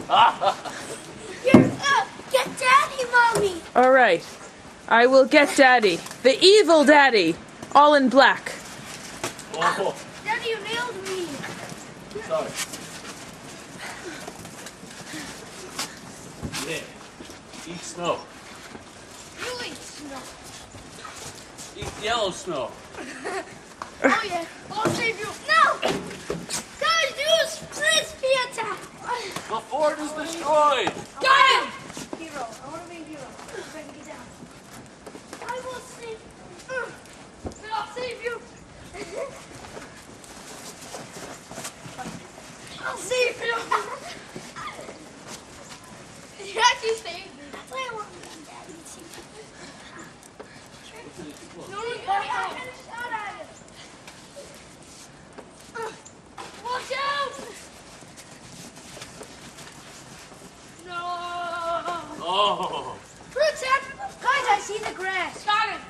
Get Daddy, Mommy! All right. I will get Daddy. The evil Daddy. All in black. Oh, Daddy, you nailed me! sorry. Yeah. Eat snow. You eat snow. Eat yellow snow. Oh yeah, I'll save you. No! Guys, use frisbee attack! The fort is destroyed. Got him! Hero. I want to be a hero. If I can get down. I will save you. I'll save you. I'll save you. You actually saved me. That's why I want to be Daddy. No, I got a shot at it. Watch out! No! Oh. Protect! Guys, I see the grass. Got him.